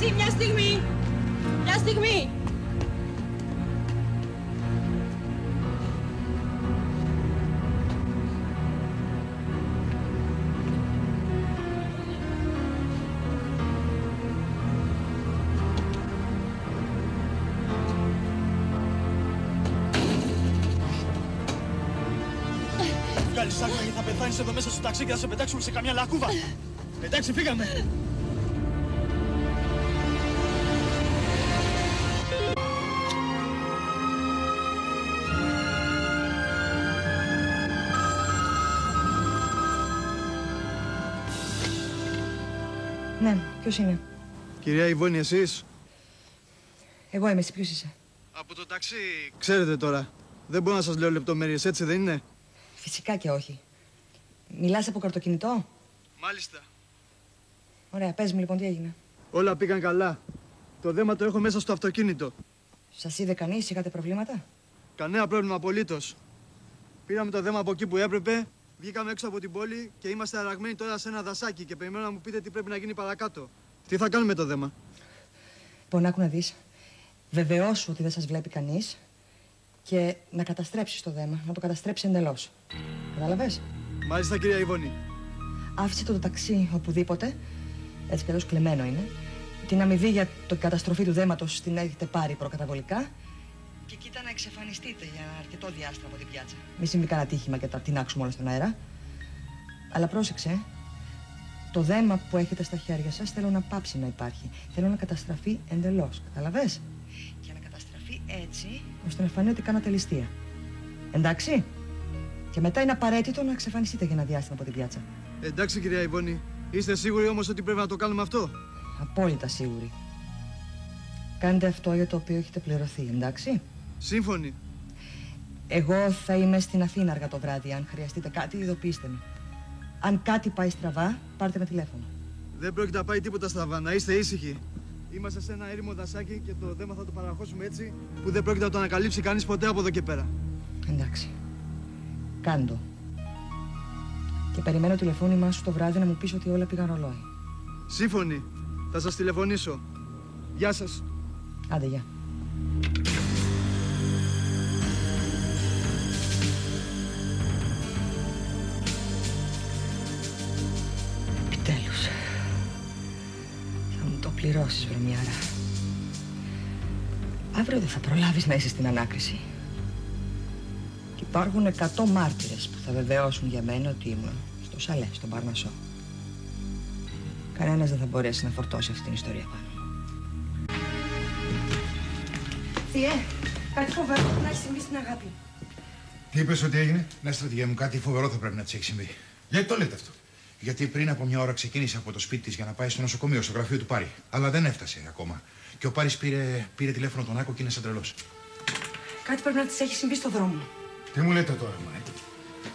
ταξί, μια στιγμή. Μια στιγμή. Βγάλεις άκρα γιατί θα πεθάνεις εδώ μέσα στο ταξί και θα σε πετάξουμε σε καμιά λακκούβα. Εντάξει, φύγαμε. Ναι, ποιος είναι? Κυρία Ιβώνη, εσείς? Εγώ είμαι, εσύ ποιος είσαι? Από το ταξί. Ξέρετε τώρα, δεν μπορώ να σας λέω λεπτομέρειες, έτσι δεν είναι? Φυσικά και όχι. Μιλάς από καρτοκινητό? Μάλιστα. Ωραία, πες μου λοιπόν τι έγινε. Όλα πήγαν καλά. Το δέμα το έχω μέσα στο αυτοκίνητο. Σας είδε κανείς, είχατε προβλήματα? Κανένα πρόβλημα απολύτως. Πήραμε το δέμα από εκεί που έπρεπε, βγήκαμε έξω από την πόλη και είμαστε αραγμένοι τώρα σε ένα δασάκι και περιμένω να μου πείτε τι πρέπει να γίνει παρακάτω. Τι θα κάνουμε το δέμα? Λοιπόν, άκου να δεις. Βεβαιώσου ότι δεν σας βλέπει κανείς και να καταστρέψεις το δέμα, να το καταστρέψεις εντελώς. Κατάλαβες? Μάλιστα, κυρία Ιβώνη. Άφησε το ταξί οπουδήποτε, έτσι κι αλλιώς κλεμμένο είναι. Την αμοιβή για την καταστροφή του δέματος την έχετε πάρει προκαταβολικά. Και κοίτα να εξαφανιστείτε για αρκετό διάστημα από την πιάτσα. Μη συμβεί κανένα τύχημα και τα τεινάξουμε όλα στον αέρα. Αλλά πρόσεξε, το δέμα που έχετε στα χέρια σας θέλω να πάψει να υπάρχει. Θέλω να καταστραφεί εντελώς. Καταλαβες? Και να καταστραφεί έτσι, ώστε να φανεί ότι κάνατε ληστεία. Εντάξει? Και μετά είναι απαραίτητο να εξαφανιστείτε για ένα διάστημα από την πιάτσα. Εντάξει, κυρία Ιβώνη. Είστε σίγουροι όμως ότι πρέπει να το κάνουμε αυτό? Απόλυτα σίγουροι. Κάντε αυτό για το οποίο έχετε πληρωθεί, εντάξει? Σύμφωνοι. Εγώ θα είμαι στην Αθήνα αργά το βράδυ. Αν χρειαστείτε κάτι, ειδοποιήστε με. Αν κάτι πάει στραβά, πάρτε με τηλέφωνο. Δεν πρόκειται να πάει τίποτα στραβά, να είστε ήσυχοι. Είμαστε σε ένα έρημο δασάκι και το δέμα θα το παραχώσουμε έτσι που δεν πρόκειται να το ανακαλύψει κανείς ποτέ από εδώ και πέρα. Εντάξει. Κάντο. Και περιμένω τηλεφώνημά σου το βράδυ να μου πεις ότι όλα πήγαν ρολόι. Σύμφωνοι. Θα σας τηλεφωνήσω. Γεια σας. Άντε, γεια. Επιτέλους. Θα μου το πληρώσεις, βρωμιάρα. Αύριο δεν θα προλάβεις να είσαι στην ανάκριση. Και υπάρχουν 100 μάρτυρες που θα βεβαιώσουν για μένα ότι ήμουν στο Σαλέ, στον Παρνασσό. Κανένας δεν θα μπορέσει να φορτώσει αυτή την ιστορία πάνω. Θείε, κάτι φοβερό που να έχει συμβεί στην Αγάπη. Τι είπες ότι έγινε? Ναι, στρατηγέ μου, κάτι φοβερό θα πρέπει να της έχει συμβεί. Γιατί το λέτε αυτό? Γιατί πριν από μια ώρα ξεκίνησε από το σπίτι της για να πάει στο νοσοκομείο, στο γραφείο του Πάρη. Αλλά δεν έφτασε ακόμα. Και ο Πάρης πήρε τηλέφωνο τον Άκο και είναι σαν τρελός. Κάτι πρέπει να της έχει συμβεί στο δρόμο. Τι μου λέτε τώρα, μωρέ?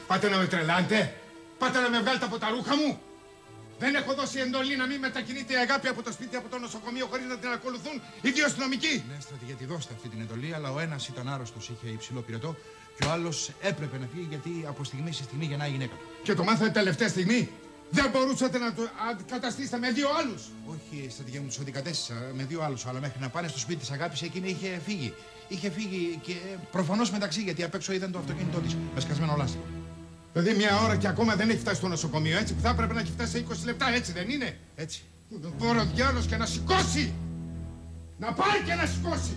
Πάτε να με τρελάνετε? Πάτε να με βγάλετε από τα ρούχα μου? Δεν έχω δώσει εντολή να μην μετακινείται η Αγάπη από το σπίτι, από το νοσοκομείο, χωρίς να την ακολουθούν οι δύο αστυνομικοί. Ναι, στρατηγέ, τη δώστε αυτή την εντολή, αλλά ο ένας ήταν άρρωστος, είχε υψηλό πυρετό, και ο άλλος έπρεπε να φύγει γιατί από στιγμή σε στιγμή γεννάει η γυναίκα του. Και το μάθατε τελευταία στιγμή? Δεν μπορούσατε να το αντικαταστήσετε με δύο άλλους? Όχι, στρατηγέ μου, τους αντικατέστησα με δύο άλλους, αλλά μέχρι να πάνε στο σπίτι της Αγάπης εκείνη είχε φύγει. Είχε φύγει και προφανώς μεταξύ, γιατί απ' έξω είδαν το αυτοκίνητό της με σκασμένο λάστιχο. Δηλαδή μια ώρα και ακόμα δεν έχει φτάσει στο νοσοκομείο, έτσι, που θα έπρεπε να έχει φτάσει σε 20 λεπτά, έτσι δεν είναι? Έτσι. Μπορεί ο διάολος και να σηκώσει! Να πάει και να σηκώσει!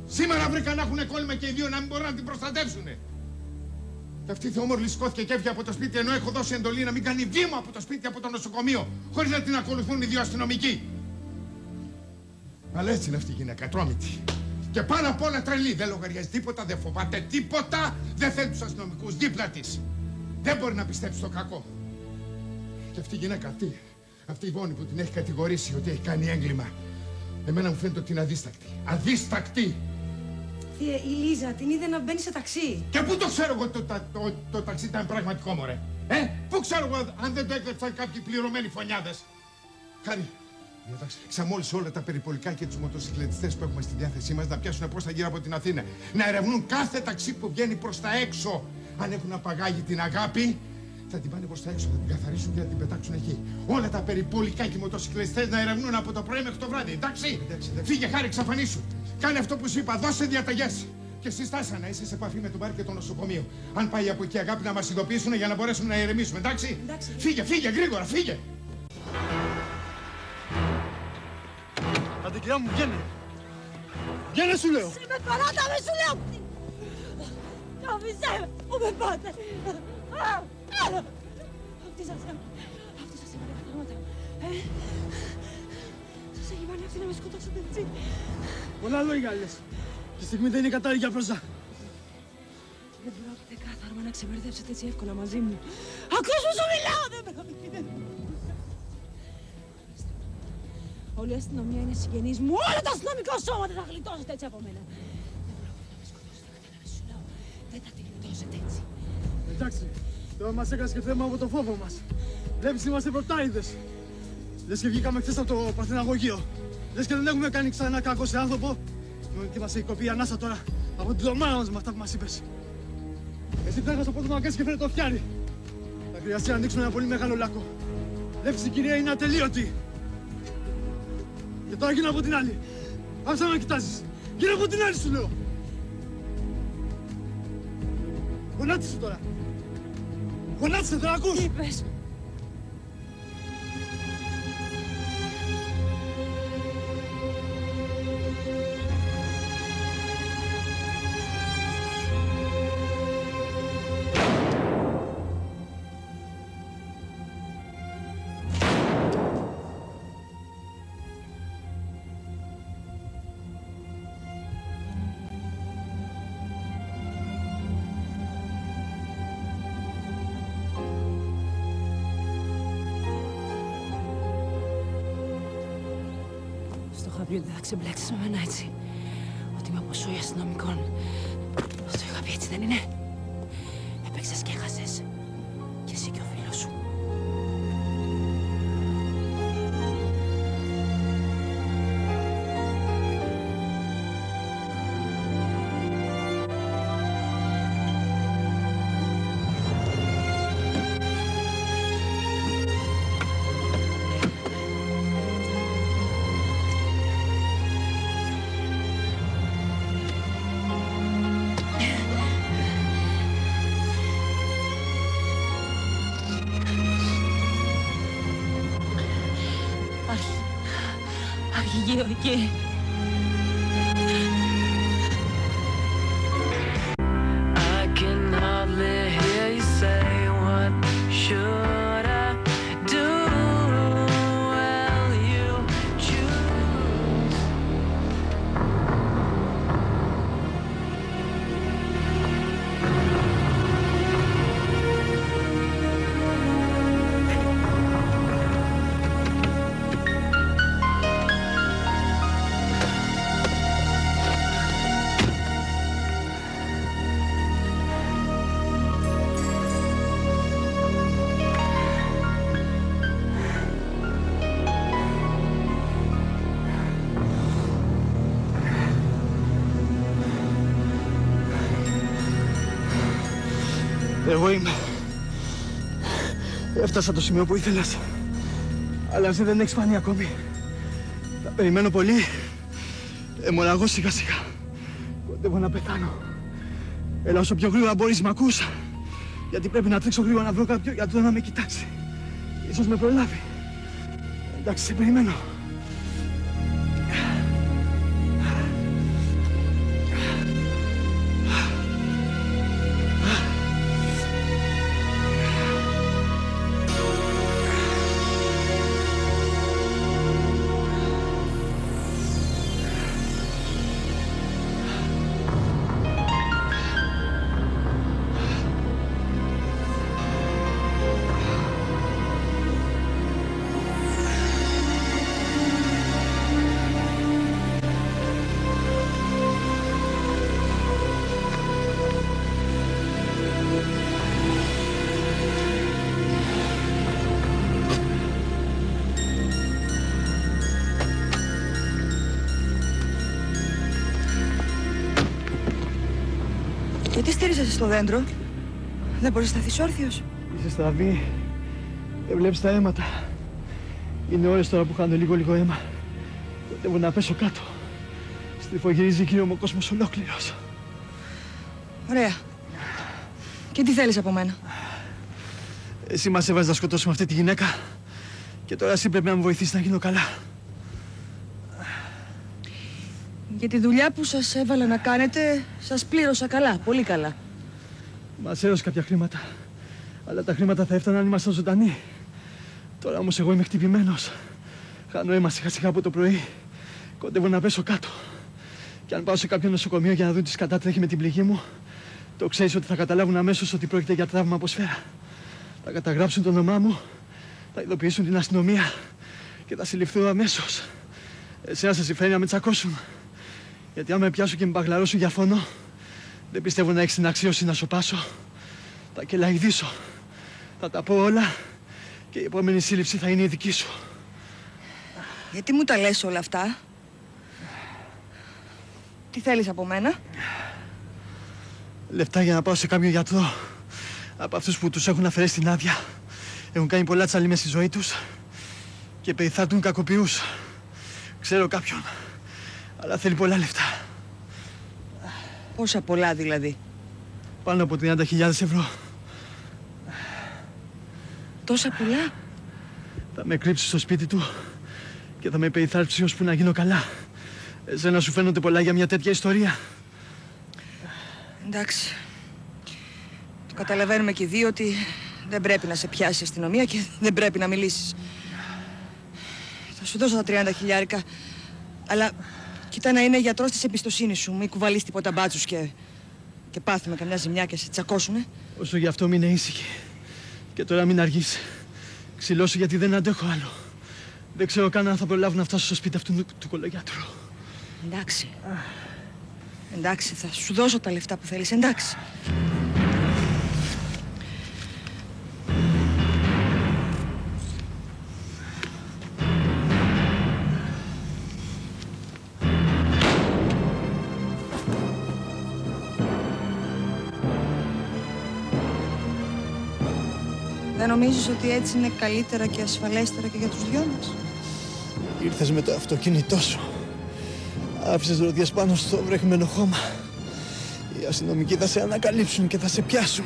Σήμερα βρήκα να έχουν κόλλημα και οι δύο να μην μπορούν να την προστατεύσουνε. Και αυτή η θεόμορφη σηκώθηκε και έφυγε από το σπίτι, ενώ έχω δώσει εντολή να μην κάνει βήμα από το σπίτι, από το νοσοκομείο, χωρίς να την ακολουθούν οι δύο αστυνομικοί. Αλλά έτσι είναι αυτή η γυναίκα, τρόμητη. Και πάνω απ' όλα τρελή. Δεν λογαριάζει τίποτα, δεν φοβάται τίποτα, δεν θέλει τους αστυνομικούς δίπλα της. Δεν μπορεί να πιστέψει το κακό. Και αυτή η γυναίκα, αυτή η Βόνη που την έχει κατηγορήσει ότι έχει κάνει έγκλημα, εμένα μου φαίνεται ότι είναι αδίστακτη. Αδίστακτη! Θείε, η Λίζα την είδε να μπαίνει σε ταξί. Και πού το ξέρω εγώ το ταξί ήταν πραγματικό, μωρέ? Πού ξέρω εγώ αν δεν το έκλεψαν κάποιοι πληρωμένοι φωνιάδες? Χάρη, διατάξα μόλις όλα τα περιπολικά και τους μοτοσυκλετιστές που έχουμε στη διάθεσή μας να πιάσουν πώς θα γύρω από την Αθήνα. Να ερευνούν κάθε ταξί που βγαίνει προς τα έξω. Αν έχουν απαγάγει την Αγάπη, Θα την πάνε προς τα έξω, θα την καθαρίσουν και θα την πετάξουν εκεί. Όλα τα περιπολικά και οι μοτοσυκλιστές να ερευνούν από το πρωί μέχρι το βράδυ, εντάξει? Φύγε, Χάρη, εξαφανίσου. Κάνε αυτό που σου είπα, δώσε διαταγές. Και συστάσα να είσαι σε επαφή με τον μπαρ και το νοσοκομείο. Αν πάει από εκεί, αγάπη, να μας ειδοποιήσουν για να μπορέσουμε να ηρεμήσουμε, εντάξει? Φύγε, φύγε, γρήγορα, φύγε. Άντε, κυρία μου, βγαίνε. Βγαίνε, σου λέω. Με παράτα με, σου λέω. Άφησέ με, πού με πάτε. Αυτή σας έβαλε τα πράγματα. Σας έχει βάλει αυτή να με σκοτώσετε, έτσι. Πολλά λόγια λες. Τη στιγμή δεν είναι κατάλληλη για πρόζα. Δεν πρόκειται κάθαρμα να ξεμπερδέψετε έτσι εύκολα μαζί μου. Ακούς που σου μιλάω, δεν πρόκειται. Όλη η αστυνομία είναι συγγενείς μου. Όλο το αστυνομικό σώμα δεν θα γλιτώσετε έτσι από μένα. Δεν πρόκειται να με σκοτώσετε, κατάλαβες, σου λέω. Δεν θα τη γλιτώσετε έτσι. Εντάξει, τώρα μας έκανες και θέμα από το φόβο μας. Βλέπεις, είμαστε πρωτάιδες. Λες και βγήκαμε χθες από το Παρθεναγωγείο. Λες και δεν έχουμε κάνει ξανά κακό σε άνθρωπο. Και μας έχει κοπεί η ανάσα τώρα από την ομάδα μας με αυτά που μας είπες. Εσύ τρέχα στο πόδι μου να κάνεις και φέρε το φτιάρι. Θα χρειαστεί να ανοίξουμε ένα πολύ μεγάλο λάκκο. Βλέπεις, η κυρία είναι ατελείωτη. Και τώρα γίνω από την άλλη. Άφησα να με κοιτάζεις. Γίνω από την άλλη, σου λέω. Γονάτισε τώρα. Γονάτισε, δεν ακούς. Τι είπες? Ότι δεν θα ξεμπλέξεις με μένα έτσι. Ότι είμαι από σόι αστυνομικών. Στο είχα πει, έτσι δεν είναι? Έπαιξες και έχασες. Και εσύ και ο φίλος σου. Αρχηγείο. I can hardly hear you say what should I do? Well, you choose. Εγώ είμαι. Έφτασα το σημείο που ήθελες. Αλλά εσύ δεν έχεις φανεί ακόμη. Θα περιμένω πολύ. Αιμορραγώ σιγά σιγά. Κοντεύω να πεθάνω. Έλα όσο πιο γρήγορα μπορείς, μ' ακούς? Γιατί πρέπει να τρέξω γρήγορα να βρω κάποιον για το να με κοιτάξει. Ίσως με προλάβει. Εντάξει, σε περιμένω. Γιατί στήριζεσαι στο δέντρο? Δεν μπορείς να σταθείς όρθιος? Είσαι στραβή. Δεν βλέπεις τα αίματα. Είναι ώρες τώρα που χάνω λίγο αίμα. Κοντεύω να πέσω κάτω. Στριφογυρίζει γύρω μου ο κόσμος ολόκληρος. Ωραία. Και τι θέλεις από μένα? Εσύ μας έβαζες να σκοτώσουμε αυτή τη γυναίκα και τώρα εσύ πρέπει να με βοηθήσεις να γίνω καλά. Για τη δουλειά που σας έβαλα να κάνετε, σας πλήρωσα καλά, πολύ καλά. Μας έδωσε κάποια χρήματα, αλλά τα χρήματα θα έφταναν αν ήμασταν ζωντανοί. Τώρα όμως εγώ είμαι χτυπημένος. Χάνω αίμα σιγά από το πρωί. Κοντεύω να πέσω κάτω. Και αν πάω σε κάποιο νοσοκομείο για να δουν τι κατάτρεχει με την πληγή μου, το ξέρεις ότι θα καταλάβουν αμέσως ότι πρόκειται για τραύμα από σφαίρα. Θα καταγράψουν το όνομά μου, θα ειδοποιήσουν την αστυνομία και θα συλληφθώ αμέσως. Εσένα σε συμφέρει να με τσακώσουν. Γιατί άμα με πιάσουν και με μπαγλαρώσουν για φόνο, δεν πιστεύω να έχεις την αξίωση να σωπάσω. Θα κελαηδήσω. Θα τα πω όλα και η επόμενη σύλληψη θα είναι η δική σου. Γιατί μου τα λες όλα αυτά? Τι θέλεις από μένα? Λεφτά για να πάω σε κάποιον γιατρό. Από αυτούς που τους έχουν αφαιρέσει την άδεια. Έχουν κάνει πολλά τσαλί μες στη ζωή τους και περιθάλπτουν κακοποιούς. Ξέρω κάποιον, αλλά θέλει πολλά λεφτά. Πόσα πολλά δηλαδή? Πάνω από 30.000 ευρώ. Τόσα πολλά? Θα με κρύψει στο σπίτι του και θα με περιθάλψει ώσπου να γίνω καλά. Εσένα σου φαίνονται πολλά για μια τέτοια ιστορία? Εντάξει. Το καταλαβαίνουμε και οι δύο ότι δεν πρέπει να σε πιάσει η αστυνομία και δεν πρέπει να μιλήσεις. Θα σου δώσω τα 30.000, αλλά κοίτα να είναι γιατρός της εμπιστοσύνης σου. Μην κουβαλείς τίποτα μπάτσους και πάθουμε καμιά ζημιά και σε τσακώσουνε. Όσο γι' αυτό μείνε ήσυχη. Και τώρα μην αργείς. Ξυλώσου γιατί δεν αντέχω άλλο. Δεν ξέρω καν αν θα προλάβω να φτάσω στο σπίτι αυτού του κολογιάτρου. Εντάξει. Εντάξει, θα σου δώσω τα λεφτά που θέλεις, εντάξει. Δεν νομίζεις ότι έτσι είναι καλύτερα και ασφαλέστερα και για τους δυο μας? Ήρθες με το αυτοκίνητό σου. Άφησες ροδιές πάνω στο βρέχμενο χώμα. Οι αστυνομικοί θα σε ανακαλύψουν και θα σε πιάσουν.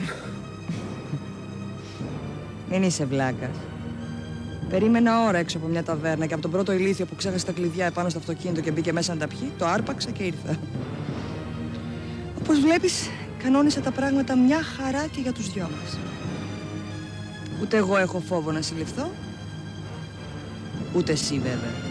Μην είσαι βλάκας. Περίμενα ώρα έξω από μια ταβέρνα και από τον πρώτο ηλίθιο που ξέχασε τα κλειδιά επάνω στο αυτοκίνητο και μπήκε μέσα να τα πιει, το άρπαξα και ήρθα. Όπως βλέπεις, κανόνισα τα πράγματα μια χαρά και για τους δυο μας. Ούτε εγώ έχω φόβο να συλληφθώ, ούτε εσύ βέβαια.